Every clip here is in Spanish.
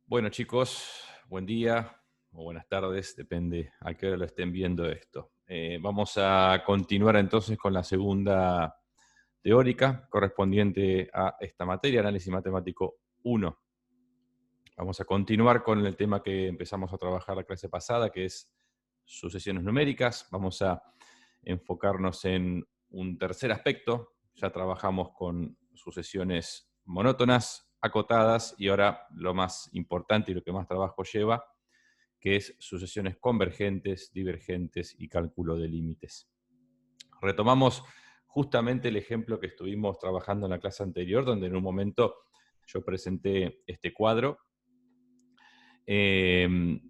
Bueno, chicos, buen día o buenas tardes, depende a qué hora lo estén viendo esto. Vamos a continuar entonces con la segunda teórica correspondiente a esta materia, análisis matemático 1. Vamos a continuar con el tema que empezamos a trabajar la clase pasada, que es sucesiones numéricas. Vamos a enfocarnos en un tercer aspecto. Ya trabajamos con sucesiones monótonas, acotadas, y ahora lo más importante y lo que más trabajo lleva, que es sucesiones convergentes, divergentes y cálculo de límites. Retomamos justamente el ejemplo que estuvimos trabajando en la clase anterior, donde en un momento yo presenté este cuadro.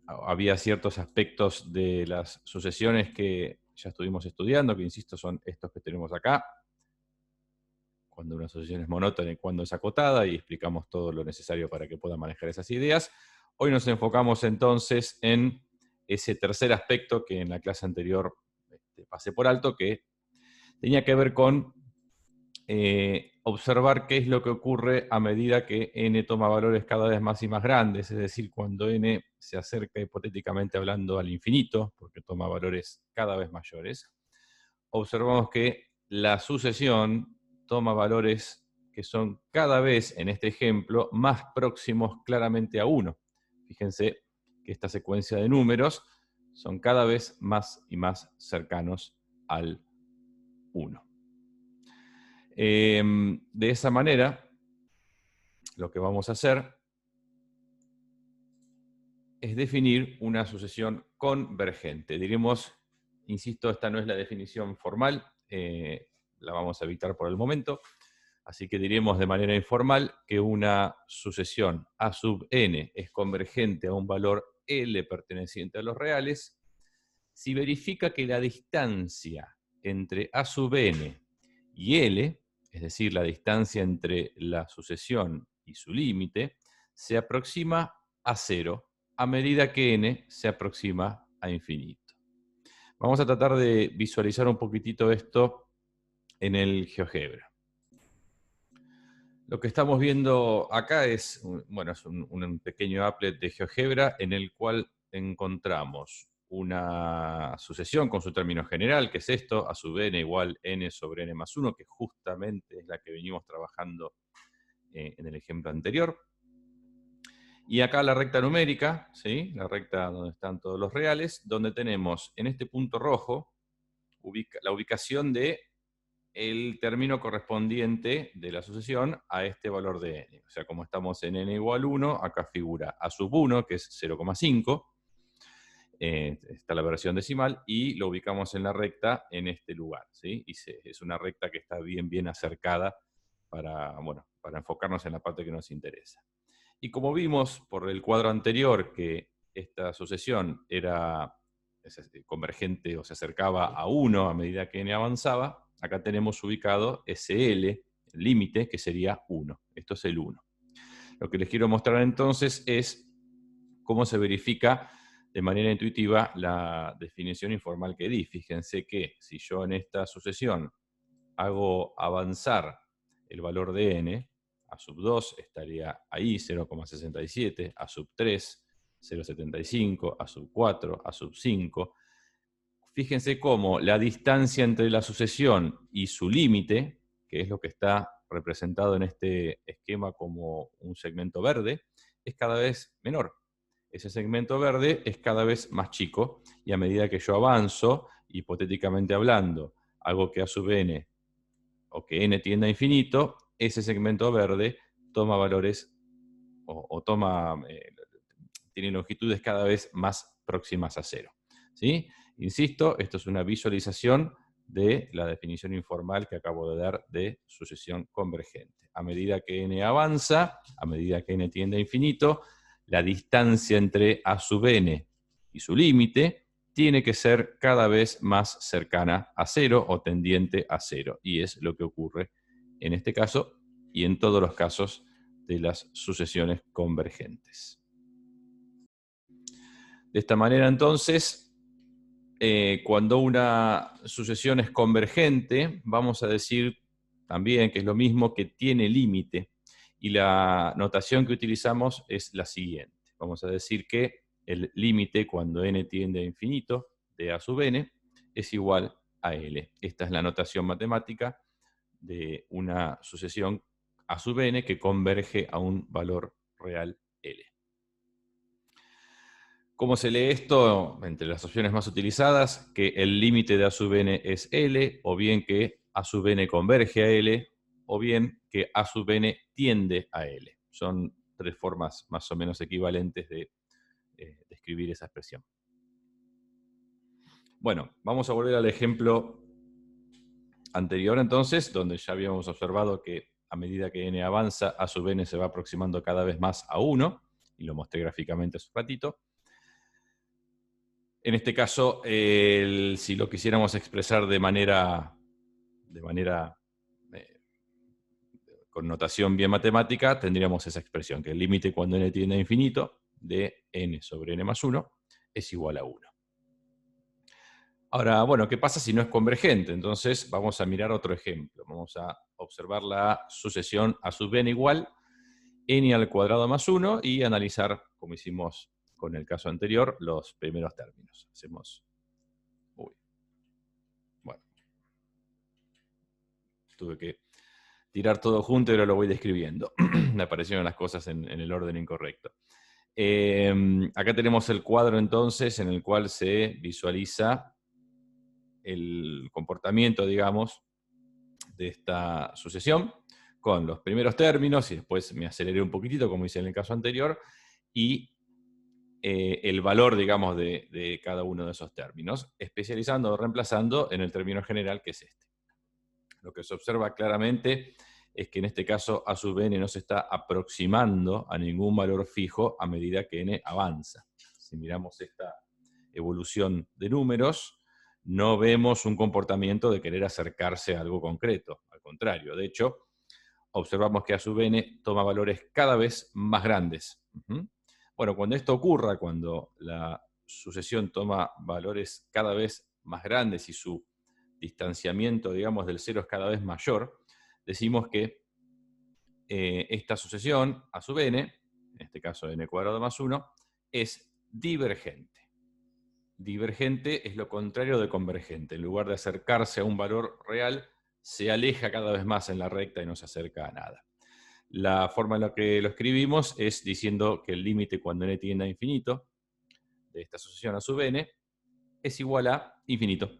Había ciertos aspectos de las sucesiones que ya estuvimos estudiando, que insisto son estos que tenemos acá, cuando una sucesión es monótona y cuando es acotada, y explicamos todo lo necesario para que puedan manejar esas ideas. Hoy nos enfocamos entonces en ese tercer aspecto que en la clase anterior pasé por alto, que tenía que ver con observar qué es lo que ocurre a medida que n toma valores cada vez más y más grandes, es decir, cuando n se acerca hipotéticamente hablando al infinito, porque toma valores cada vez mayores. Observamos que la sucesión toma valores que son cada vez, en este ejemplo, más próximos claramente a 1. Fíjense que esta secuencia de números son cada vez más y más cercanos al 1. De esa manera, lo que vamos a hacer es definir una sucesión convergente. Diremos, insisto, esta no es la definición formal, la vamos a evitar por el momento, así que diremos de manera informal que una sucesión A sub n es convergente a un valor L perteneciente a los reales si verifica que la distancia entre A sub n y L, es decir, la distancia entre la sucesión y su límite, se aproxima a 0 a medida que n se aproxima a infinito. Vamos a tratar de visualizar un poquitito esto en el GeoGebra. Lo que estamos viendo acá es, bueno, es un pequeño applet de GeoGebra en el cual encontramos una sucesión con su término general, que es esto, a sub n igual n sobre n más 1, que justamente es la que venimos trabajando en el ejemplo anterior. Y acá la recta numérica, ¿sí? La recta donde están todos los reales, donde tenemos en este punto rojo la ubicación de el término correspondiente de la sucesión a este valor de n. O sea, como estamos en n igual 1, acá figura a sub 1, que es 0,5. Está la versión decimal, y lo ubicamos en la recta en este lugar, ¿sí? Y es una recta que está bien acercada para enfocarnos en la parte que nos interesa. Y como vimos por el cuadro anterior que esta sucesión era convergente o se acercaba a 1 a medida que n avanzaba, acá tenemos ubicado SL, el límite, que sería 1. Esto es el 1. Lo que les quiero mostrar entonces es cómo se verifica de manera intuitiva la definición informal que di. Fíjense que si yo en esta sucesión hago avanzar el valor de n, a sub 2 estaría ahí 0,67, a sub 3 0,75, a sub 4, a sub 5. Fíjense cómo la distancia entre la sucesión y su límite, que es lo que está representado en este esquema como un segmento verde, es cada vez menor. Ese segmento verde es cada vez más chico, y a medida que yo avanzo, hipotéticamente hablando, hago que a sub n o que n tienda a infinito, ese segmento verde toma valores tiene longitudes cada vez más próximas a 0. ¿Sí? Insisto, esto es una visualización de la definición informal que acabo de dar de sucesión convergente. A medida que n avanza, a medida que n tiende a infinito, la distancia entre a sub n y su límite tiene que ser cada vez más cercana a 0 o tendiente a 0. Y es lo que ocurre en este caso y en todos los casos de las sucesiones convergentes. De esta manera, entonces, cuando una sucesión es convergente, vamos a decir también que es lo mismo que tiene límite. Y la notación que utilizamos es la siguiente. vamos a decir que el límite cuando n tiende a infinito de a sub n es igual a L. Esta es la notación matemática de una sucesión a sub n que converge a un valor real L. ¿Cómo se lee esto? Entre las opciones más utilizadas, que el límite de a sub n es L, o bien que a sub n converge a L, o bien que a sub n tiende a L. Son tres formas más o menos equivalentes de describir esa expresión. Bueno, vamos a volver al ejemplo anterior entonces, donde ya habíamos observado que a medida que n avanza, a sub n se va aproximando cada vez más a 1, y lo mostré gráficamente hace un ratito. En este caso, si lo quisiéramos expresar de manera con notación bien matemática, tendríamos esa expresión, que el límite cuando n tiende a infinito de n sobre n más 1 es igual a 1. Ahora, bueno, ¿qué pasa si no es convergente? Entonces vamos a mirar otro ejemplo. Vamos a observar la sucesión a sub n igual n al cuadrado más 1 y analizar, como hicimos con el caso anterior, los primeros términos. Hacemos... Bueno. Tuve que tirar todo junto y ahora lo voy describiendo. Me aparecieron las cosas en el orden incorrecto. Acá tenemos el cuadro entonces en el cual se visualiza el comportamiento, digamos, de esta sucesión, con los primeros términos, y después me aceleré un poquitito, como hice en el caso anterior, y el valor, digamos, de cada uno de esos términos, especializando o reemplazando en el término general, que es este. Lo que se observa claramente es que en este caso a sub n no se está aproximando a ningún valor fijo a medida que n avanza. Si miramos esta evolución de números, no vemos un comportamiento de querer acercarse a algo concreto. Al contrario, de hecho, observamos que a sub n toma valores cada vez más grandes. Bueno, cuando esto ocurra, cuando la sucesión toma valores cada vez más grandes y su distanciamiento, digamos, del cero es cada vez mayor, decimos que esta sucesión a sub n, en este caso n cuadrado más 1, es divergente. Divergente es lo contrario de convergente. En lugar de acercarse a un valor real, se aleja cada vez más en la recta y no se acerca a nada. La forma en la que lo escribimos es diciendo que el límite cuando n tiende a infinito de esta sucesión a sub n es igual a infinito.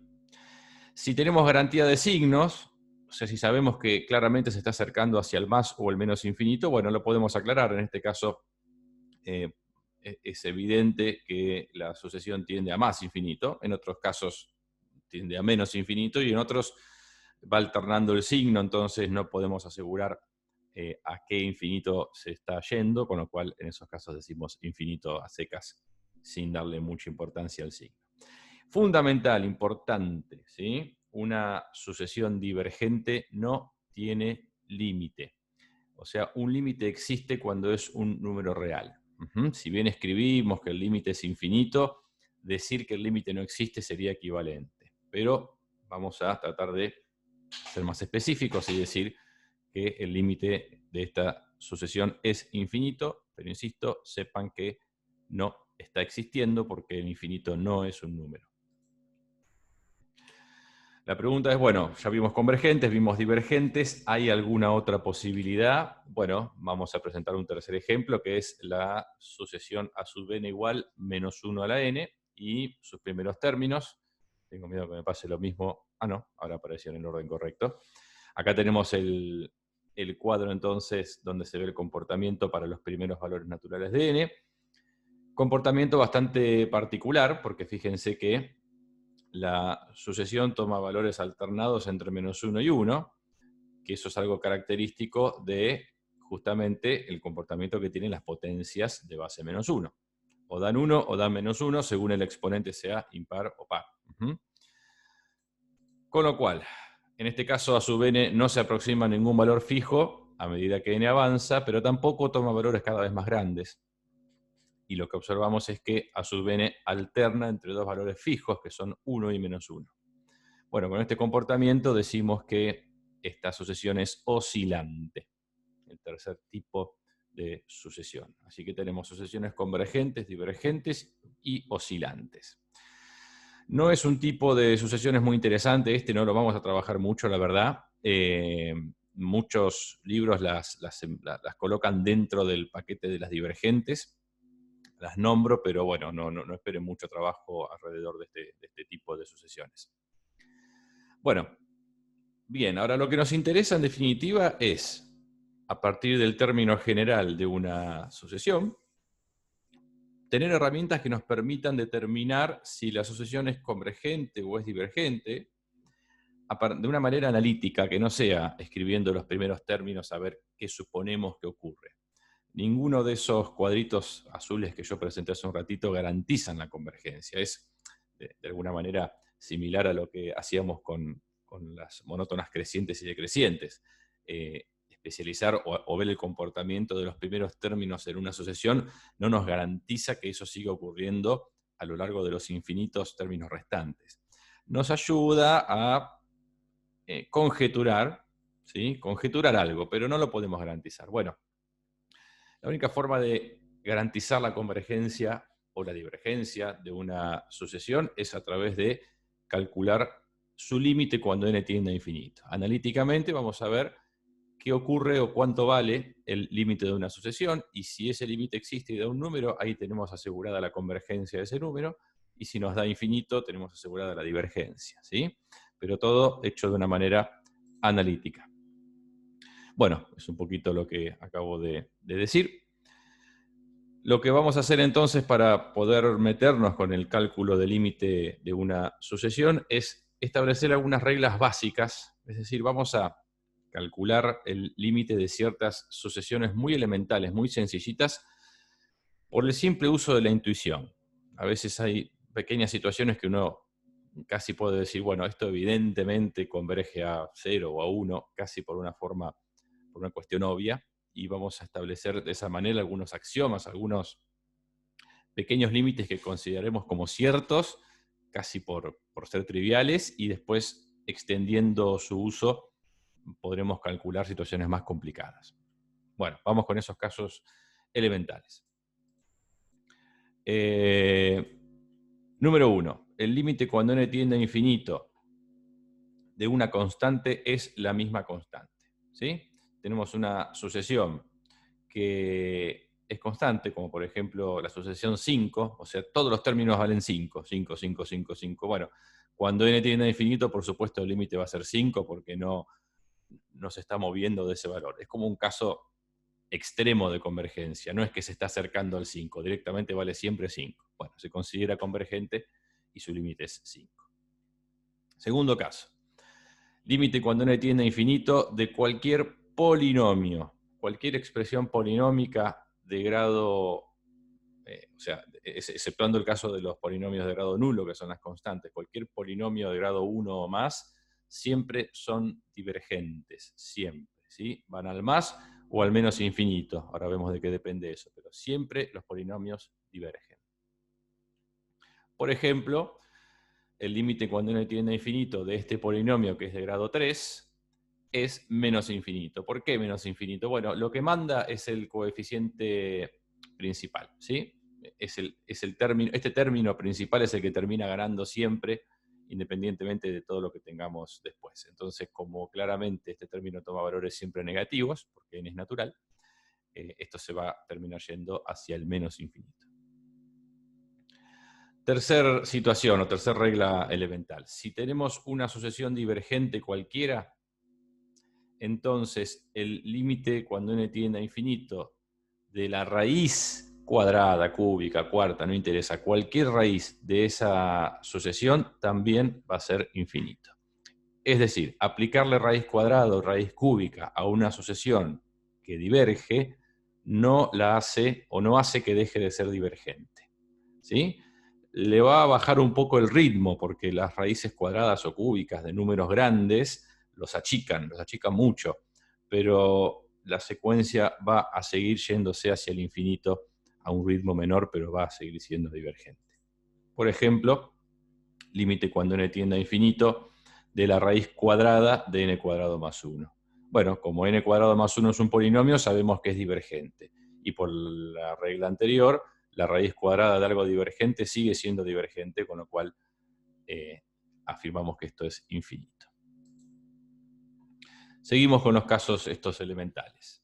Si tenemos garantía de signos, o sea, si sabemos que claramente se está acercando hacia el más o el menos infinito, bueno, lo podemos aclarar. En este caso, es evidente que la sucesión tiende a más infinito, en otros casos tiende a menos infinito, y en otros va alternando el signo, entonces no podemos asegurar a qué infinito se está yendo, con lo cual en esos casos decimos infinito a secas, sin darle mucha importancia al signo. Fundamental, importante, ¿sí? Una sucesión divergente no tiene límite. O sea, un límite existe cuando es un número real. Si bien escribimos que el límite es infinito, decir que el límite no existe sería equivalente. Pero vamos a tratar de ser más específicos y decir que el límite de esta sucesión es infinito, pero insisto, sepan que no está existiendo porque el infinito no es un número. La pregunta es, bueno, ya vimos convergentes, vimos divergentes, ¿hay alguna otra posibilidad? Bueno, vamos a presentar un tercer ejemplo, que es la sucesión a sub n igual menos 1 a la n, y sus primeros términos. Tengo miedo que me pase lo mismo. Ah, no, ahora apareció en el orden correcto. Acá tenemos el cuadro, entonces, donde se ve el comportamiento para los primeros valores naturales de n. Comportamiento bastante particular, porque fíjense que la sucesión toma valores alternados entre menos 1 y 1, que eso es algo característico de justamente el comportamiento que tienen las potencias de base menos 1. O dan 1 o dan menos 1, según el exponente sea impar o par. Con lo cual, en este caso a sub n no se aproxima a ningún valor fijo a medida que n avanza, pero tampoco toma valores cada vez más grandes. Y lo que observamos es que a sub n alterna entre dos valores fijos, que son 1 y menos 1. Bueno, con este comportamiento decimos que esta sucesión es oscilante. El tercer tipo de sucesión. Así que tenemos sucesiones convergentes, divergentes y oscilantes. No es un tipo de sucesiones muy interesante, no lo vamos a trabajar mucho, la verdad. Muchos libros las colocan dentro del paquete de las divergentes, las nombro, pero bueno, no esperen mucho trabajo alrededor de este tipo de sucesiones. Bueno, bien, ahora lo que nos interesa en definitiva es, a partir del término general de una sucesión, tener herramientas que nos permitan determinar si la sucesión es convergente o es divergente, de una manera analítica, que no sea escribiendo los primeros términos a ver qué suponemos que ocurre. Ninguno de esos cuadritos azules que yo presenté hace un ratito garantizan la convergencia. Es, de alguna manera, similar a lo que hacíamos con las monótonas crecientes y decrecientes. Especializar o ver el comportamiento de los primeros términos en una sucesión no nos garantiza que eso siga ocurriendo a lo largo de los infinitos términos restantes. Nos ayuda a conjeturar, ¿sí? Conjeturar algo, pero no lo podemos garantizar. Bueno, la única forma de garantizar la convergencia o la divergencia de una sucesión es a través de calcular su límite cuando n tiende a infinito. Analíticamente vamos a ver qué ocurre o cuánto vale el límite de una sucesión, y si ese límite existe y da un número, ahí tenemos asegurada la convergencia de ese número, y si nos da infinito, tenemos asegurada la divergencia, ¿sí? Pero todo hecho de una manera analítica. Bueno, es un poquito lo que acabo de decir. Lo que vamos a hacer entonces para poder meternos con el cálculo del límite de una sucesión es establecer algunas reglas básicas, es decir, vamos a calcular el límite de ciertas sucesiones muy elementales, muy sencillitas, por el simple uso de la intuición. A veces hay pequeñas situaciones que uno casi puede decir, bueno, esto evidentemente converge a 0 o a 1, casi por una cuestión obvia, y vamos a establecer de esa manera algunos axiomas, algunos pequeños límites que consideremos como ciertos, casi por ser triviales, y después, extendiendo su uso, podremos calcular situaciones más complicadas. Bueno, vamos con esos casos elementales. Número 1. El límite cuando n tiende a infinito de una constante es la misma constante, ¿sí? Tenemos una sucesión que es constante, como por ejemplo la sucesión 5, o sea, todos los términos valen 5, 5, 5, 5, 5. Bueno, cuando n tiende a infinito, por supuesto, el límite va a ser 5 porque no se está moviendo de ese valor. Es como un caso extremo de convergencia, no es que se está acercando al 5, directamente vale siempre 5. Bueno, se considera convergente y su límite es 5. Segundo caso, límite cuando n tiende a infinito de cualquier polinomio, cualquier expresión polinómica de grado, o sea, exceptuando el caso de los polinomios de grado nulo, que son las constantes, cualquier polinomio de grado 1 o más, siempre son divergentes, siempre, ¿sí? Van al más o al menos infinito, ahora vemos de qué depende eso, pero siempre los polinomios divergen. Por ejemplo, el límite cuando n tiende a infinito de este polinomio, que es de grado 3, es menos infinito. ¿Por qué menos infinito? Bueno, lo que manda es el coeficiente principal, ¿sí? Este término principal es el que termina ganando siempre, independientemente de todo lo que tengamos después. Entonces, como claramente este término toma valores siempre negativos, porque n es natural, esto se va a terminar yendo hacia el menos infinito. Tercer situación o tercer regla elemental. Si tenemos una sucesión divergente cualquiera, entonces el límite cuando n tiende a infinito de la raíz cuadrada, cúbica, cuarta, no interesa, cualquier raíz de esa sucesión también va a ser infinito. Es decir, aplicarle raíz cuadrada o raíz cúbica a una sucesión que diverge no la hace o no hace que deje de ser divergente, ¿sí? Le va a bajar un poco el ritmo porque las raíces cuadradas o cúbicas de números grandes los achican mucho, pero la secuencia va a seguir yéndose hacia el infinito a un ritmo menor, pero va a seguir siendo divergente. Por ejemplo, límite cuando n tiende a infinito de la raíz cuadrada de n cuadrado más 1. Bueno, como n cuadrado más 1 es un polinomio, sabemos que es divergente. y por la regla anterior, la raíz cuadrada de algo divergente sigue siendo divergente, con lo cual afirmamos que esto es infinito. Seguimos con los casos estos elementales.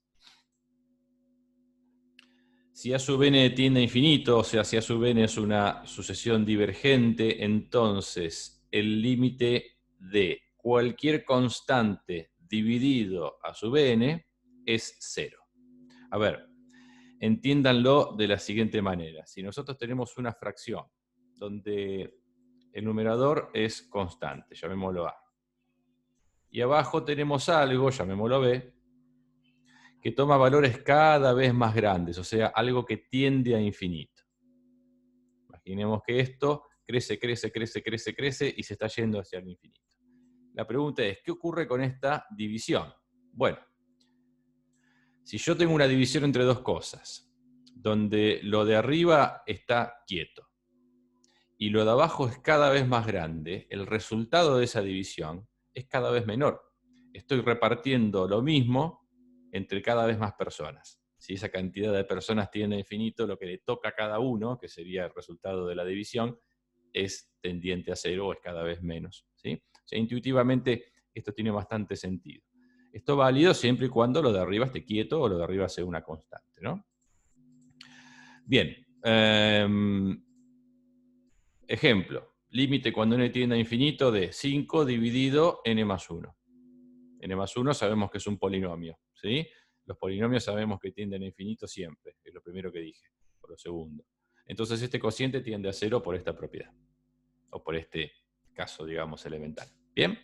Si A sub n tiende a infinito, o sea, si A sub n es una sucesión divergente, entonces el límite de cualquier constante dividido A sub n es 0. A ver, entiéndanlo de la siguiente manera. Si nosotros tenemos una fracción donde el numerador es constante, llamémoslo A, y abajo tenemos algo, llamémoslo B, que toma valores cada vez más grandes, o sea, algo que tiende a infinito. Imaginemos que esto crece, crece, crece, crece, crece y se está yendo hacia el infinito. La pregunta es, ¿qué ocurre con esta división? Bueno, si yo tengo una división entre dos cosas, donde lo de arriba está quieto y lo de abajo es cada vez más grande, el resultado de esa división es cada vez menor. Estoy repartiendo lo mismo entre cada vez más personas. Si esa cantidad de personas tiene infinito, lo que le toca a cada uno, que sería el resultado de la división, es tendiente a 0 o es cada vez menos, ¿sí? O sea, intuitivamente esto tiene bastante sentido. Esto es válido siempre y cuando lo de arriba esté quieto o lo de arriba sea una constante, ¿no? Bien. Ejemplo, límite cuando n tiende a infinito de 5 dividido n más 1. N más 1 sabemos que es un polinomio, ¿sí? Los polinomios sabemos que tienden a infinito siempre, es lo primero que dije, por lo segundo. Entonces este cociente tiende a 0 por esta propiedad, o por este caso, digamos, elemental. ¿Bien?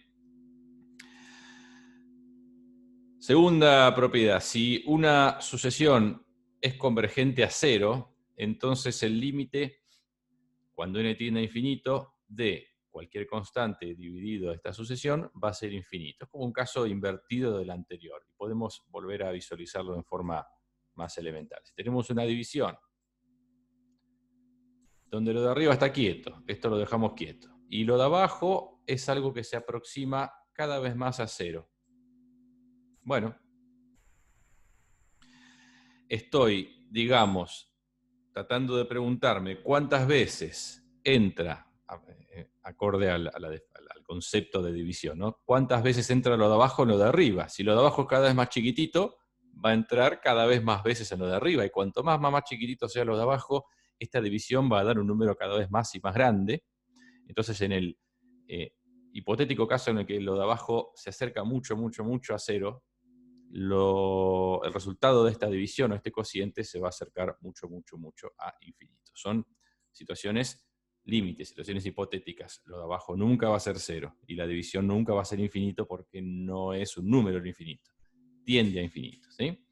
Segunda propiedad, si una sucesión es convergente a 0, entonces el límite, cuando n tiende a infinito, de cualquier constante dividido esta sucesión va a ser infinito. Es como un caso invertido del anterior. Podemos volver a visualizarlo en forma más elemental. Si tenemos una división donde lo de arriba está quieto, esto lo dejamos quieto, y lo de abajo es algo que se aproxima cada vez más a 0. Bueno, estoy, digamos, tratando de preguntarme cuántas veces entra, acorde al concepto de división, ¿no? ¿Cuántas veces entra lo de abajo en lo de arriba? Si lo de abajo es cada vez más chiquitito, va a entrar cada vez más veces en lo de arriba, y cuanto más chiquitito sea lo de abajo, esta división va a dar un número cada vez más y más grande. Entonces, en el hipotético caso en el que lo de abajo se acerca mucho a 0, el resultado de esta división o este cociente se va a acercar mucho a infinito. Son situaciones límites, situaciones hipotéticas. Lo de abajo nunca va a ser 0 y la división nunca va a ser infinito porque no es un número infinito. Tiende a infinito, ¿sí?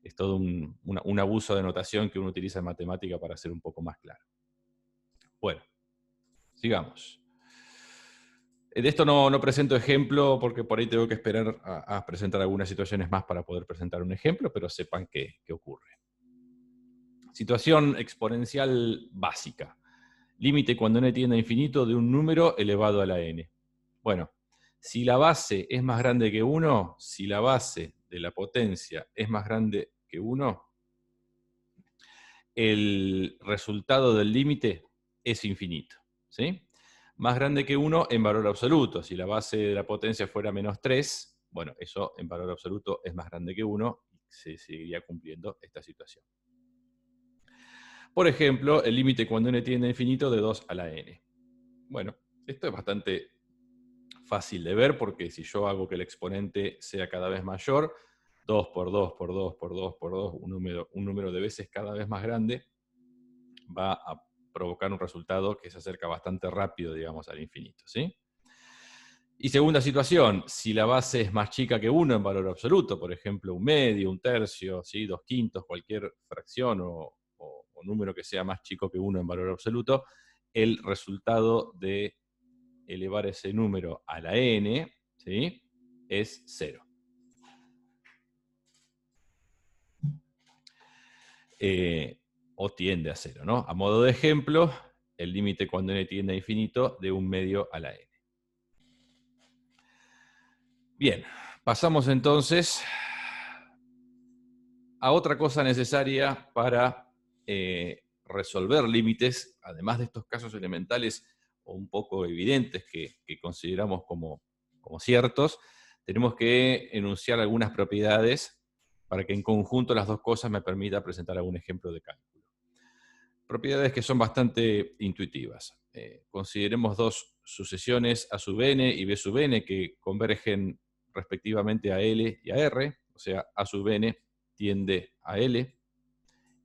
Es todo un abuso de notación que uno utiliza en matemática para hacer un poco más claro. Bueno, sigamos. De esto no presento ejemplo porque por ahí tengo que esperar a presentar algunas situaciones más para poder presentar un ejemplo, pero sepan qué ocurre. Situación exponencial básica. Límite cuando n tiende a infinito de un número elevado a la n. Bueno, si la base es más grande que 1, si la base de la potencia es más grande que 1, el resultado del límite es infinito, ¿sí? Más grande que 1 en valor absoluto. Si la base de la potencia fuera menos 3, bueno, eso en valor absoluto es más grande que 1 y se seguiría cumpliendo esta situación. Por ejemplo, el límite cuando n tiende a infinito de 2 a la n. Bueno, esto es bastante fácil de ver porque si yo hago que el exponente sea cada vez mayor, 2 por 2 por 2 por 2 por 2, un número de veces cada vez más grande, va a provocar un resultado que se acerca bastante rápido, digamos, al infinito, ¿sí? Y segunda situación, si la base es más chica que 1 en valor absoluto, por ejemplo, un medio, un tercio, ¿sí? 2/5, cualquier fracción o número que sea más chico que 1 en valor absoluto, el resultado de elevar ese número a la n, ¿sí? Es 0. O tiende a 0, ¿no? A modo de ejemplo, el límite cuando n tiende a infinito de un medio a la n. Bien, pasamos entonces a otra cosa necesaria para resolver límites, además de estos casos elementales o un poco evidentes que consideramos como ciertos, tenemos que enunciar algunas propiedades para que en conjunto las dos cosas me permita presentar algún ejemplo de cálculo. Propiedades que son bastante intuitivas. Consideremos dos sucesiones A sub n y B sub n que convergen respectivamente a L y a R, o sea, A sub n tiende a L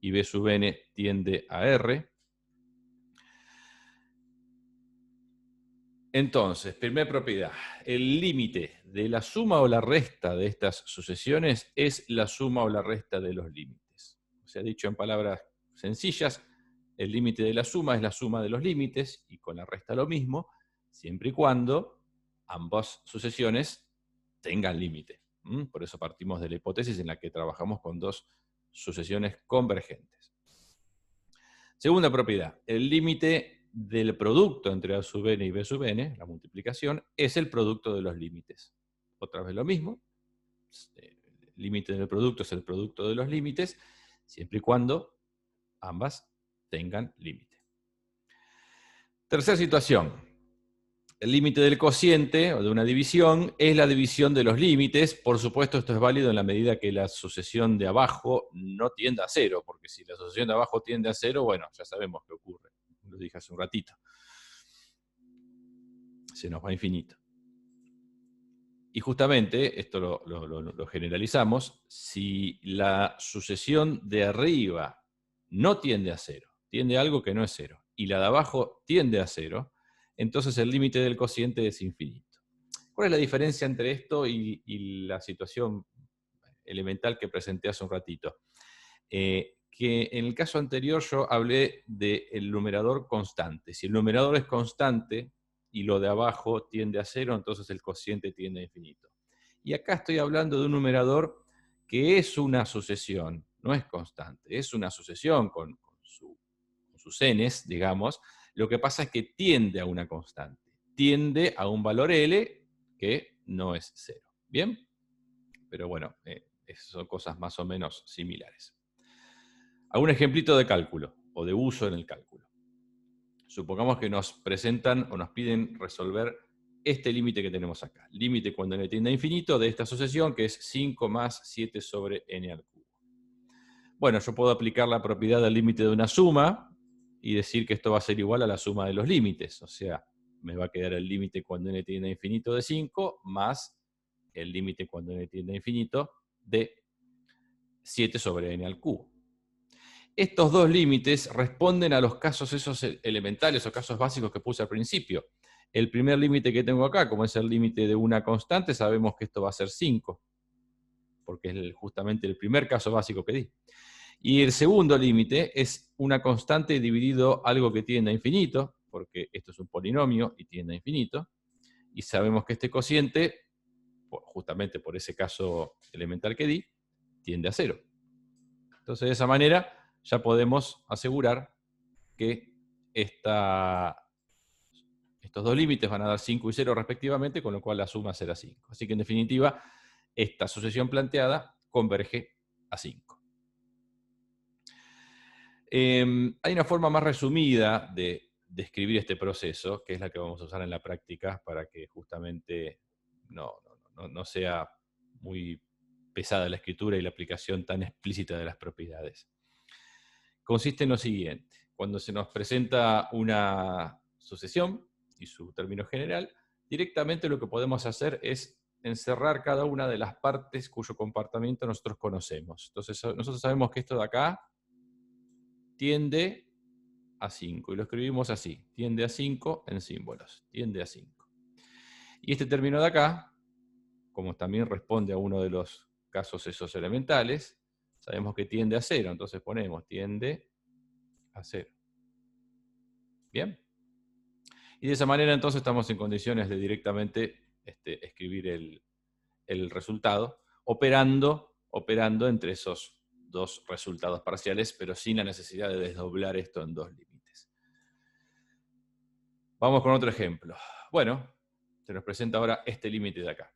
y B sub n tiende a R. Entonces, primera propiedad, el límite de la suma o la resta de estas sucesiones es la suma o la resta de los límites. O sea, dicho en palabras sencillas, el límite de la suma es la suma de los límites, y con la resta lo mismo, siempre y cuando ambas sucesiones tengan límite. Por eso partimos de la hipótesis en la que trabajamos con dos sucesiones convergentes. Segunda propiedad, el límite del producto entre A sub n y B sub n, la multiplicación, es el producto de los límites. Otra vez lo mismo, el límite del producto es el producto de los límites, siempre y cuando ambas tengan límite. Tercera situación, el límite del cociente o de una división es la división de los límites. Por supuesto, esto es válido en la medida que la sucesión de abajo no tienda a cero, porque si la sucesión de abajo tiende a cero, bueno, ya sabemos qué ocurre. Lo dije hace un ratito. Se nos va a infinito. Y justamente, esto lo generalizamos, si la sucesión de arriba no tiende a cero, tiende a algo que no es cero, y la de abajo tiende a cero, entonces el límite del cociente es infinito. ¿Cuál es la diferencia entre esto y la situación elemental que presenté hace un ratito? Que en el caso anterior yo hablé del numerador constante. Si el numerador es constante y lo de abajo tiende a cero, entonces el cociente tiende a infinito. Y acá estoy hablando de un numerador que es una sucesión, no es constante, es una sucesión con sus n's, digamos. Lo que pasa es que tiende a una constante, tiende a un valor L que no es cero. ¿Bien? Pero bueno, son cosas más o menos similares. Algún ejemplito de cálculo o de uso en el cálculo. Supongamos que nos presentan o nos piden resolver este límite que tenemos acá. Límite cuando n tiende a infinito de esta sucesión, que es 5 más 7 sobre n al cubo. Bueno, yo puedo aplicar la propiedad del límite de una suma y decir que esto va a ser igual a la suma de los límites. O sea, me va a quedar el límite cuando n tiende a infinito de 5 más el límite cuando n tiende a infinito de 7 sobre n al cubo. Estos dos límites responden a los casos esos elementales o casos básicos que puse al principio. El primer límite que tengo acá, como es el límite de una constante, sabemos que esto va a ser 5, porque es justamente el primer caso básico que di. Y el segundo límite es una constante dividido algo que tiende a infinito, porque esto es un polinomio y tiende a infinito, y sabemos que este cociente, justamente por ese caso elemental que di, tiende a 0. Entonces, de esa manera ya podemos asegurar que estos dos límites van a dar 5 y 0 respectivamente, con lo cual la suma será 5. Así que en definitiva, esta sucesión planteada converge a 5. Hay una forma más resumida de describir este proceso, que es la que vamos a usar en la práctica para que justamente no sea muy pesada la escritura y la aplicación tan explícita de las propiedades. Consiste en lo siguiente: cuando se nos presenta una sucesión y su término general, directamente lo que podemos hacer es encerrar cada una de las partes cuyo comportamiento nosotros conocemos. Entonces, nosotros sabemos que esto de acá tiende a 5, y lo escribimos así: tiende a 5 en símbolos, tiende a 5. Y este término de acá, como también responde a uno de los casos esos elementales, sabemos que tiende a 0, entonces ponemos tiende a 0. ¿Bien? Y de esa manera entonces estamos en condiciones de directamente escribir el resultado, operando entre esos dos resultados parciales, pero sin la necesidad de desdoblar esto en dos límites. Vamos con otro ejemplo. Bueno, se nos presenta ahora este límite de acá.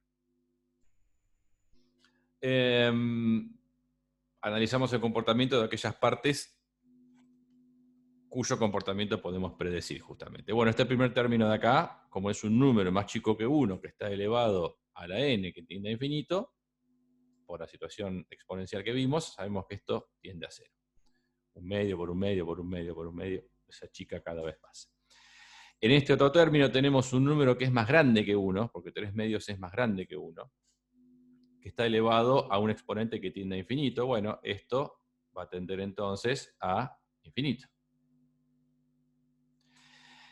analizamos el comportamiento de aquellas partes cuyo comportamiento podemos predecir justamente. Bueno, este primer término de acá, como es un número más chico que 1, que está elevado a la n, que tiende a infinito, por la situación exponencial que vimos, sabemos que esto tiende a 0. Un medio por un medio por un medio por un medio, se achica cada vez más. En este otro término tenemos un número que es más grande que 1, porque 3 medios es más grande que 1, que está elevado a un exponente que tiende a infinito. Bueno, esto va a tender entonces a infinito.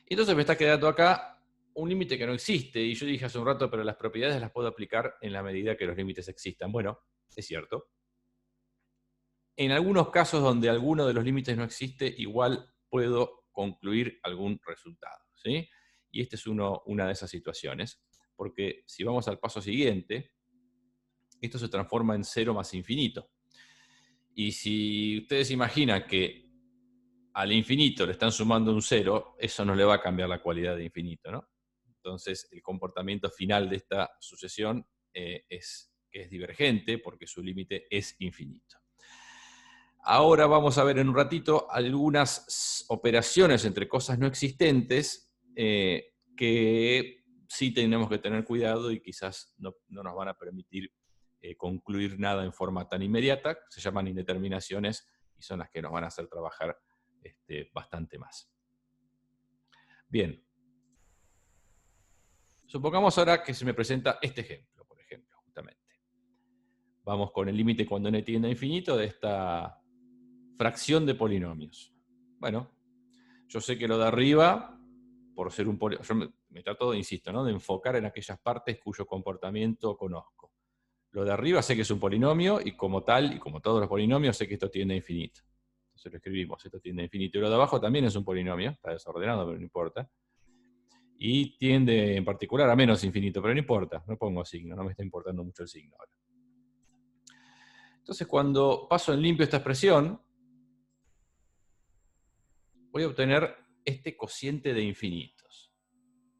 Entonces me está quedando acá un límite que no existe, y yo dije hace un rato, pero las propiedades las puedo aplicar en la medida que los límites existan. Bueno, es cierto. En algunos casos donde alguno de los límites no existe, igual puedo concluir algún resultado, ¿sí? Y esta es una de esas situaciones, porque si vamos al paso siguiente, esto se transforma en 0 más infinito. Y si ustedes imaginan que al infinito le están sumando un 0, eso no le va a cambiar la cualidad de infinito, ¿no? Entonces, el comportamiento final de esta sucesión es que es divergente, porque su límite es infinito. Ahora vamos a ver en un ratito algunas operaciones entre cosas no existentes que sí tenemos que tener cuidado y quizás no nos van a permitir concluir nada en forma tan inmediata. Se llaman indeterminaciones y son las que nos van a hacer trabajar bastante más. Bien. Supongamos ahora que se me presenta este ejemplo, por ejemplo, justamente. Vamos con el límite cuando n tiende a infinito de esta fracción de polinomios. Bueno, yo sé que lo de arriba, por ser un polinomio, yo me trato, insisto, ¿no?, de enfocar en aquellas partes cuyo comportamiento conozco. Lo de arriba sé que es un polinomio, y como tal, y como todos los polinomios, sé que esto tiende a infinito. Entonces lo escribimos, esto tiende a infinito. Y lo de abajo también es un polinomio, está desordenado, pero no importa. Y tiende en particular a menos infinito, pero no importa, no pongo signo, no me está importando mucho el signo ahora. Entonces, cuando paso en limpio esta expresión, voy a obtener este cociente de infinitos.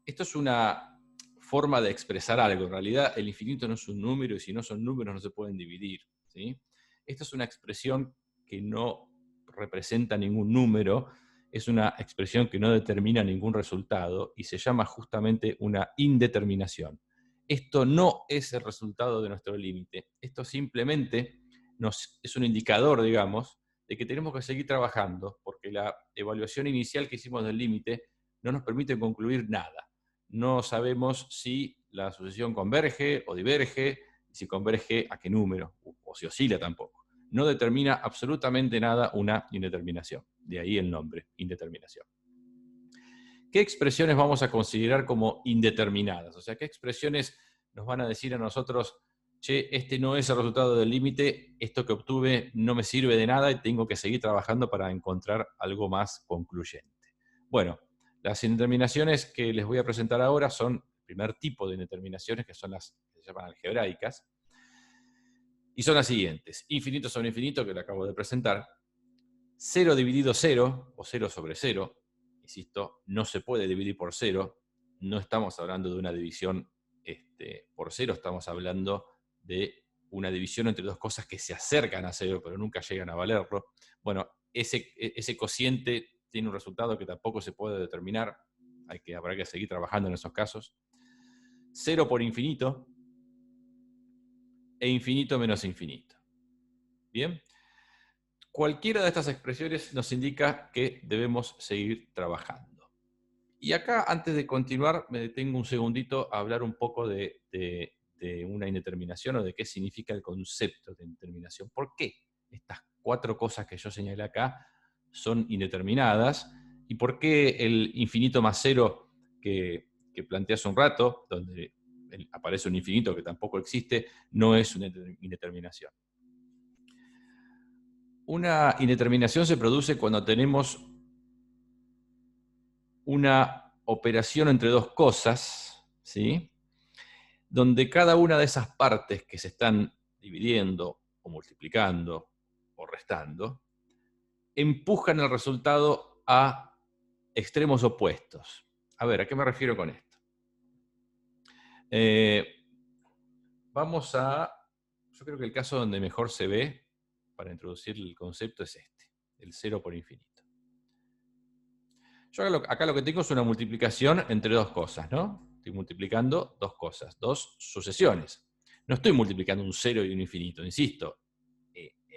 Esto es una forma de expresar algo. En realidad, el infinito no es un número, y si no son números no se pueden dividir, ¿sí? Esta es una expresión que no representa ningún número, es una expresión que no determina ningún resultado, y se llama justamente una indeterminación. Esto no es el resultado de nuestro límite. Esto simplemente es un indicador, digamos, de que tenemos que seguir trabajando, porque la evaluación inicial que hicimos del límite no nos permite concluir nada. No sabemos si la sucesión converge o diverge, si converge a qué número, o si oscila tampoco. No determina absolutamente nada una indeterminación. De ahí el nombre, indeterminación. ¿Qué expresiones vamos a considerar como indeterminadas? O sea, ¿qué expresiones nos van a decir a nosotros, che, este no es el resultado del límite, esto que obtuve no me sirve de nada y tengo que seguir trabajando para encontrar algo más concluyente? Bueno, las indeterminaciones que les voy a presentar ahora son el primer tipo de indeterminaciones, que son las que se llaman algebraicas, y son las siguientes: infinito sobre infinito, que lo acabo de presentar, 0 dividido 0, o 0 sobre 0, insisto, no se puede dividir por 0, no estamos hablando de una división por 0, estamos hablando de una división entre dos cosas que se acercan a 0, pero nunca llegan a valerlo. Bueno, ese cociente tiene un resultado que tampoco se puede determinar, habrá que seguir trabajando en esos casos. 0 por infinito, e infinito menos infinito. ¿Bien? Cualquiera de estas expresiones nos indica que debemos seguir trabajando. Y acá, antes de continuar, me detengo un segundito a hablar un poco de una indeterminación, o de qué significa el concepto de indeterminación. ¿Por qué estas 4 cosas que yo señalé acá son indeterminadas? ¿Y por qué el infinito más 0 que planteé hace un rato, donde aparece un infinito que tampoco existe, no es una indeterminación? Una indeterminación se produce cuando tenemos una operación entre dos cosas, ¿sí?, donde cada una de esas partes que se están dividiendo, o multiplicando, o restando, empujan el resultado a extremos opuestos. A ver, ¿a qué me refiero con esto? Yo creo que el caso donde mejor se ve para introducir el concepto es este, el 0 por infinito. Yo acá lo que tengo es una multiplicación entre dos cosas, ¿no? Estoy multiplicando dos cosas, dos sucesiones. No estoy multiplicando un 0 y un infinito, insisto.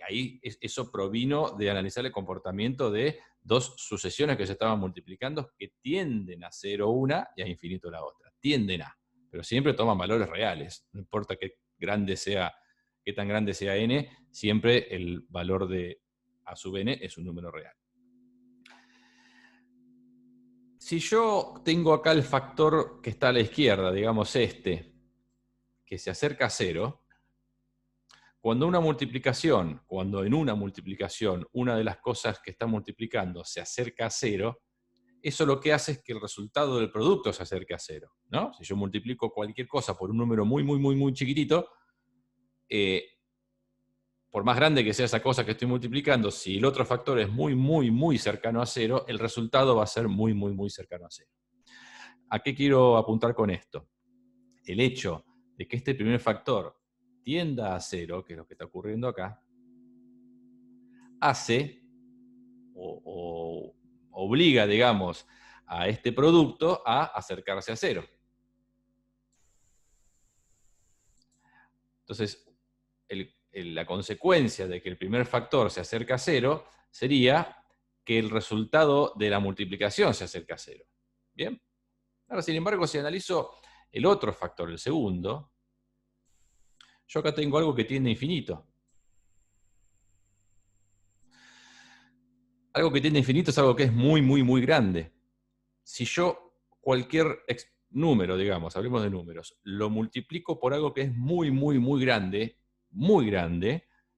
Ahí eso provino de analizar el comportamiento de dos sucesiones que se estaban multiplicando que tienden a 0 una y a infinito la otra. Tienden a, pero siempre toman valores reales. No importa qué tan grande sea n, siempre el valor de a sub n es un número real. Si yo tengo acá el factor que está a la izquierda, digamos este, que se acerca a 0, cuando en una multiplicación, una de las cosas que está multiplicando se acerca a 0, eso lo que hace es que el resultado del producto se acerque a 0, ¿no? Si yo multiplico cualquier cosa por un número muy, muy, muy, muy chiquitito, por más grande que sea esa cosa que estoy multiplicando, si el otro factor es muy, muy, muy cercano a 0, el resultado va a ser muy, muy, muy cercano a 0. ¿A qué quiero apuntar con esto? El hecho de que este primer factor tienda a 0, que es lo que está ocurriendo acá, hace o obliga, digamos, a este producto a acercarse a 0. Entonces, la consecuencia de que el primer factor se acerca a 0 sería que el resultado de la multiplicación se acerca a 0. ¿Bien? Ahora, sin embargo, si analizo el otro factor, el segundo, yo acá tengo algo que tiende a infinito. Algo que tiende a infinito es algo que es muy, muy, muy grande. Si yo cualquier número, digamos, hablemos de números, lo multiplico por algo que es muy, muy, muy grande,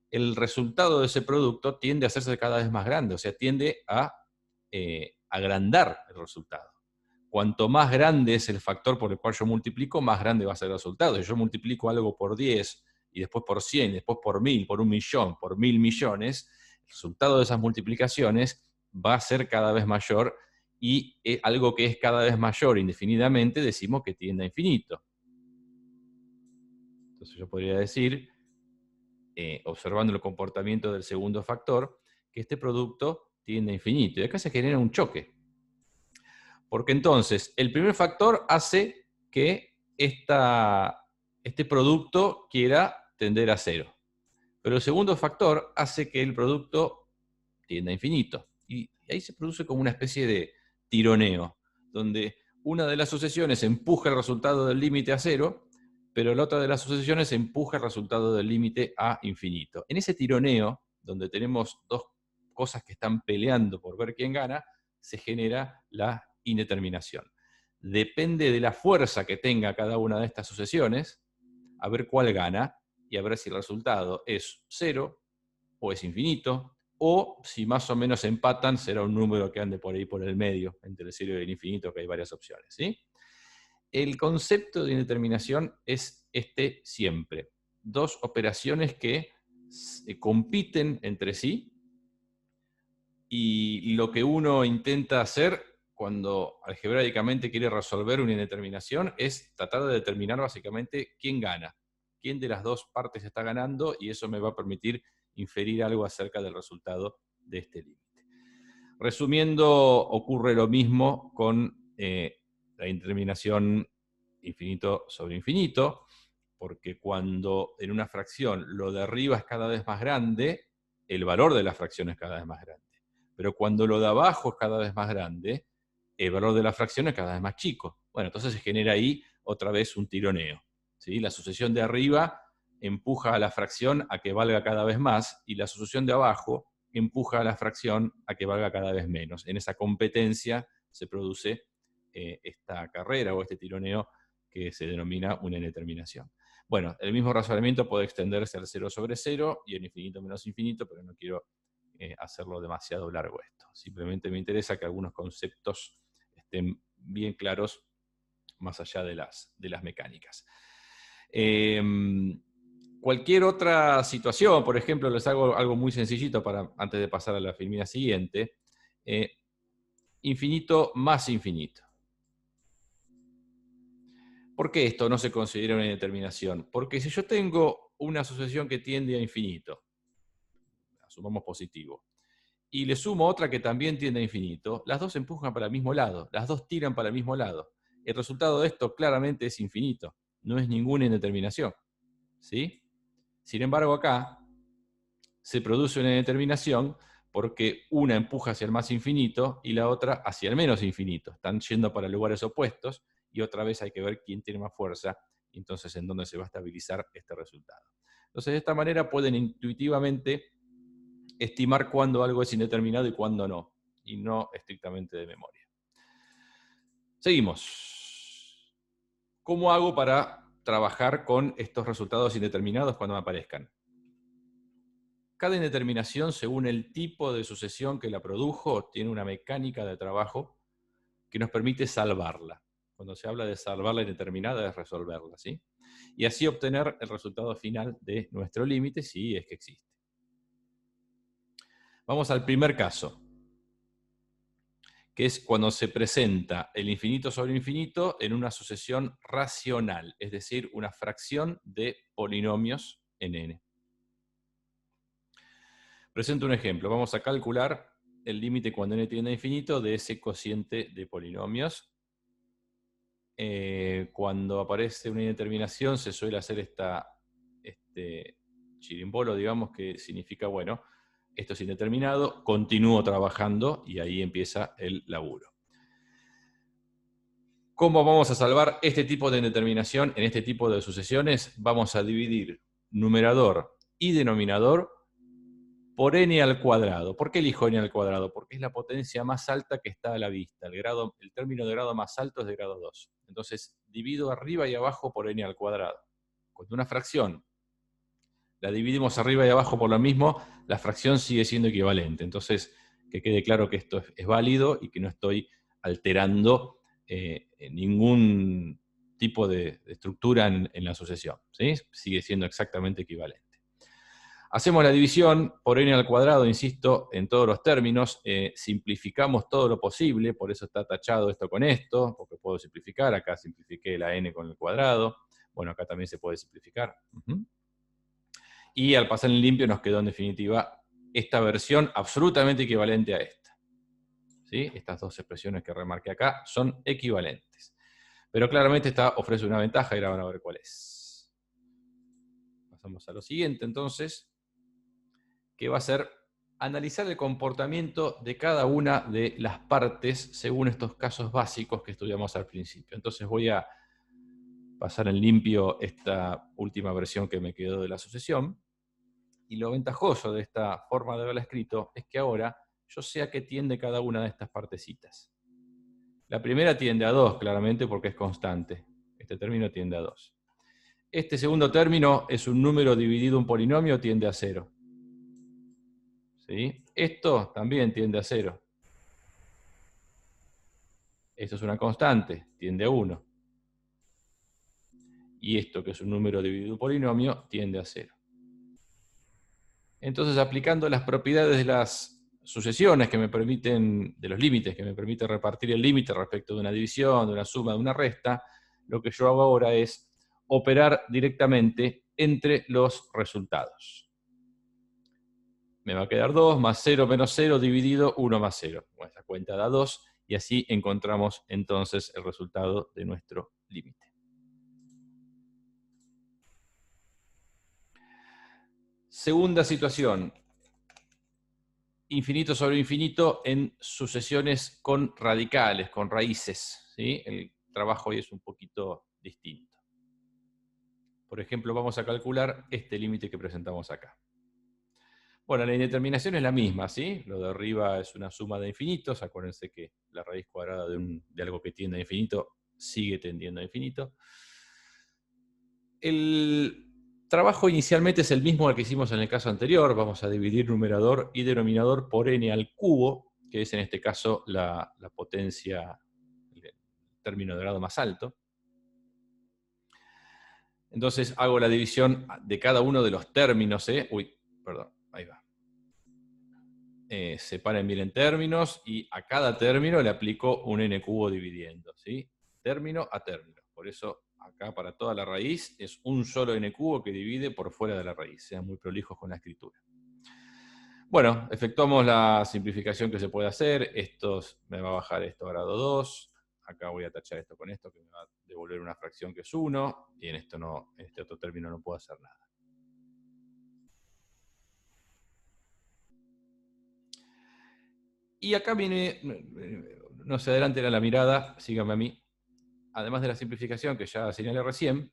el resultado de ese producto tiende a hacerse cada vez más grande, o sea, tiende a agrandar el resultado. Cuanto más grande es el factor por el cual yo multiplico, más grande va a ser el resultado. Si yo multiplico algo por 10, y después por 100, y después por 1000, por 1.000.000, por 1.000 millones, el resultado de esas multiplicaciones va a ser cada vez mayor, y algo que es cada vez mayor indefinidamente decimos que tiende a infinito. Entonces yo podría decir, observando el comportamiento del segundo factor, que este producto tiende a infinito. Y acá se genera un choque. Porque entonces el primer factor hace que este producto quiera tender a 0. Pero el segundo factor hace que el producto tienda a infinito. Y ahí se produce como una especie de tironeo, donde una de las sucesiones empuja el resultado del límite a 0, pero la otra de las sucesiones empuja el resultado del límite a infinito. En ese tironeo, donde tenemos dos cosas que están peleando por ver quién gana, se genera la indeterminación. Depende de la fuerza que tenga cada una de estas sucesiones, a ver cuál gana, y a ver si el resultado es 0 o es infinito, o si más o menos empatan, será un número que ande por ahí por el medio, entre el 0 y el infinito, que hay varias opciones. ¿Sí? El concepto de indeterminación es este siempre. Dos operaciones que compiten entre sí, y lo que uno intenta hacer cuando algebraicamente quiere resolver una indeterminación es tratar de determinar básicamente quién gana, quién de las dos partes está ganando, y eso me va a permitir inferir algo acerca del resultado de este límite. Resumiendo, ocurre lo mismo con la indeterminación infinito sobre infinito, porque cuando en una fracción lo de arriba es cada vez más grande, el valor de la fracción es cada vez más grande. Pero cuando lo de abajo es cada vez más grande, el valor de la fracción es cada vez más chico. Bueno, entonces se genera ahí otra vez un tironeo. ¿Sí? La sucesión de arriba empuja a la fracción a que valga cada vez más, y la sucesión de abajo empuja a la fracción a que valga cada vez menos. En esa competencia se produce esta carrera o este tironeo que se denomina una indeterminación. Bueno, el mismo razonamiento puede extenderse al 0 sobre 0 y el infinito menos infinito, pero no quiero hacerlo demasiado largo esto. Simplemente me interesa que algunos conceptos estén bien claros más allá de las mecánicas. Cualquier otra situación, por ejemplo, les hago algo muy sencillito antes de pasar a la filmina siguiente. Infinito más infinito. ¿Por qué esto no se considera una indeterminación? Porque si yo tengo una sucesión que tiende a infinito, sumamos positivo, y le sumo otra que también tiende a infinito, las dos empujan para el mismo lado, las dos tiran para el mismo lado. El resultado de esto claramente es infinito, no es ninguna indeterminación, ¿sí? Sin embargo, acá se produce una indeterminación porque una empuja hacia el más infinito y la otra hacia el menos infinito. Están yendo para lugares opuestos y otra vez hay que ver quién tiene más fuerza y entonces en dónde se va a estabilizar este resultado. Entonces, de esta manera pueden intuitivamente estimar cuándo algo es indeterminado y cuándo no, y no estrictamente de memoria. Seguimos. ¿Cómo hago para trabajar con estos resultados indeterminados cuando me aparezcan? Cada indeterminación, según el tipo de sucesión que la produjo, tiene una mecánica de trabajo que nos permite salvarla. Cuando se habla de salvar la indeterminada es resolverla, ¿sí? Y así obtener el resultado final de nuestro límite, si es que existe. Vamos al primer caso, que es cuando se presenta el infinito sobre infinito en una sucesión racional, es decir, una fracción de polinomios en n. Presento un ejemplo. Vamos a calcular el límite cuando n tiende a infinito de ese cociente de polinomios. Cuando aparece una indeterminación se suele hacer este chirimbolo, digamos, que significa, bueno, esto es indeterminado, continúo trabajando y ahí empieza el laburo. ¿Cómo vamos a salvar este tipo de indeterminación en este tipo de sucesiones? Vamos a dividir numerador y denominador por n al cuadrado. ¿Por qué elijo n al cuadrado? Porque es la potencia más alta que está a la vista. El término de grado más alto es de grado 2. Entonces, divido arriba y abajo por n al cuadrado. Cuando una fracción la dividimos arriba y abajo por lo mismo, la fracción sigue siendo equivalente. Entonces, que quede claro que esto es válido y que no estoy alterando ningún tipo de estructura en la sucesión, ¿sí? Sigue siendo exactamente equivalente. Hacemos la división por n al cuadrado, insisto, en todos los términos, simplificamos todo lo posible, por eso está tachado esto con esto, porque puedo simplificar, acá simplifiqué la n con el cuadrado, bueno, acá también se puede simplificar. Y al pasar en limpio nos quedó en definitiva esta versión absolutamente equivalente a esta. ¿Sí? Estas dos expresiones que remarqué acá son equivalentes. Pero claramente esta ofrece una ventaja y ahora van a ver cuál es. Pasamos a lo siguiente entonces, que va a ser analizar el comportamiento de cada una de las partes según estos casos básicos que estudiamos al principio. Entonces voy a pasar en limpio esta última versión que me quedó de la sucesión. Y lo ventajoso de esta forma de haberla escrito es que ahora yo sé a qué tiende cada una de estas partecitas. La primera tiende a 2, claramente, porque es constante. Este término tiende a 2. Este segundo término es un número dividido un polinomio, tiende a 0. ¿Sí? Esto también tiende a 0. Esto es una constante, tiende a 1. Y esto, que es un número dividido un polinomio, tiende a 0. Entonces, aplicando las propiedades de las sucesiones que me permiten, de los límites, que me permite repartir el límite respecto de una división, de una suma, de una resta, lo que yo hago ahora es operar directamente entre los resultados. Me va a quedar 2 más 0 menos 0 dividido 1 más 0. Bueno, esa cuenta da 2 y así encontramos entonces el resultado de nuestro límite. Segunda situación. Infinito sobre infinito en sucesiones con radicales, con raíces, ¿sí? El trabajo hoy es un poquito distinto. Por ejemplo, vamos a calcular este límite que presentamos acá. Bueno, la indeterminación es la misma, ¿sí? Lo de arriba es una suma de infinitos. Acuérdense que la raíz cuadrada de algo que tiende a infinito sigue tendiendo a infinito. El trabajo inicialmente es el mismo al que hicimos en el caso anterior. Vamos a dividir numerador y denominador por n al cubo, que es en este caso la potencia, el término de grado más alto. Entonces hago la división de cada uno de los términos. Ahí va. Separen bien en términos y a cada término le aplico un n cubo dividiendo, ¿sí? Término a término. Por eso acá para toda la raíz es un solo n cubo que divide por fuera de la raíz. Sean muy prolijos con la escritura. Bueno, efectuamos la simplificación que se puede hacer. Esto me va a bajar esto a grado 2. Acá voy a tachar esto con esto, que me va a devolver una fracción que es 1. Y en este otro término no puedo hacer nada. Y acá viene, no se adelante la mirada, síganme a mí. Además de la simplificación que ya señalé recién,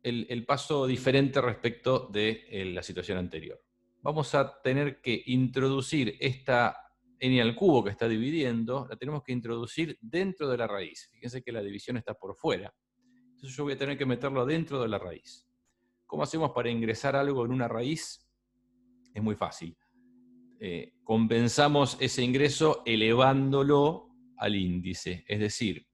el paso diferente respecto de la situación anterior. Vamos a tener que introducir esta n al cubo que está dividiendo, la tenemos que introducir dentro de la raíz. Fíjense que la división está por fuera. Entonces yo voy a tener que meterlo dentro de la raíz. ¿Cómo hacemos para ingresar algo en una raíz? Es muy fácil. Compensamos ese ingreso elevándolo al índice. Es decir,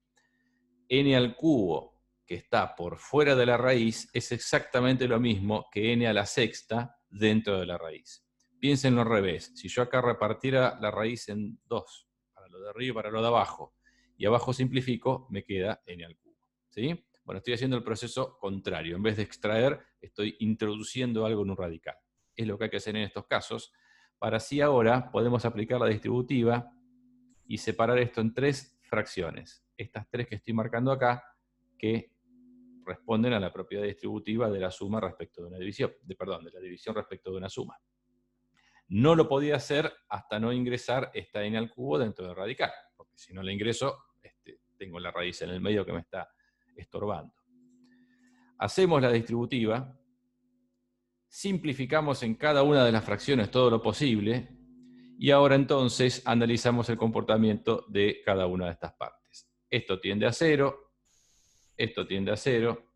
n al cubo que está por fuera de la raíz es exactamente lo mismo que n a la sexta dentro de la raíz. Piénsenlo al revés. Si yo acá repartiera la raíz en 2, para lo de arriba y para lo de abajo, y abajo simplifico, me queda n al cubo. ¿Sí? Bueno, estoy haciendo el proceso contrario. En vez de extraer, estoy introduciendo algo en un radical. Es lo que hay que hacer en estos casos. Para así ahora podemos aplicar la distributiva y separar esto en 3 fracciones. Estas 3 que estoy marcando acá, que responden a la propiedad distributiva de la suma respecto de una división, de la división respecto de una suma. No lo podía hacer hasta no ingresar esta n al cubo dentro del radical, porque si no la ingreso, tengo la raíz en el medio que me está estorbando. Hacemos la distributiva, simplificamos en cada una de las fracciones todo lo posible, y ahora entonces analizamos el comportamiento de cada una de estas partes. Esto tiende a 0, esto tiende a 0,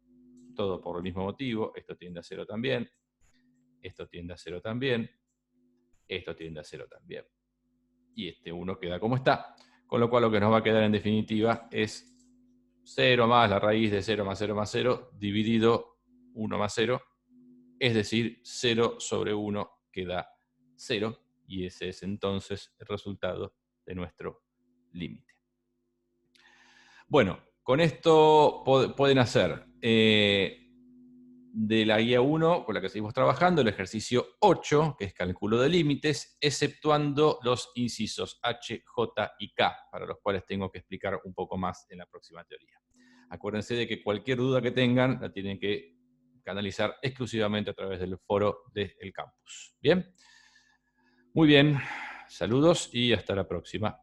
todo por el mismo motivo, esto tiende a 0 también, esto tiende a 0 también, esto tiende a 0 también. Y este 1 queda como está, con lo cual lo que nos va a quedar en definitiva es 0 más la raíz de 0 más 0 más 0, dividido 1 más 0, es decir, 0 sobre 1 queda 0, y ese es entonces el resultado de nuestro límite. Bueno, con esto pueden hacer de la guía 1, con la que seguimos trabajando, el ejercicio 8, que es cálculo de límites, exceptuando los incisos H, J y K, para los cuales tengo que explicar un poco más en la próxima teoría. Acuérdense de que cualquier duda que tengan la tienen que canalizar exclusivamente a través del foro del campus. ¿Bien? Muy bien, saludos y hasta la próxima.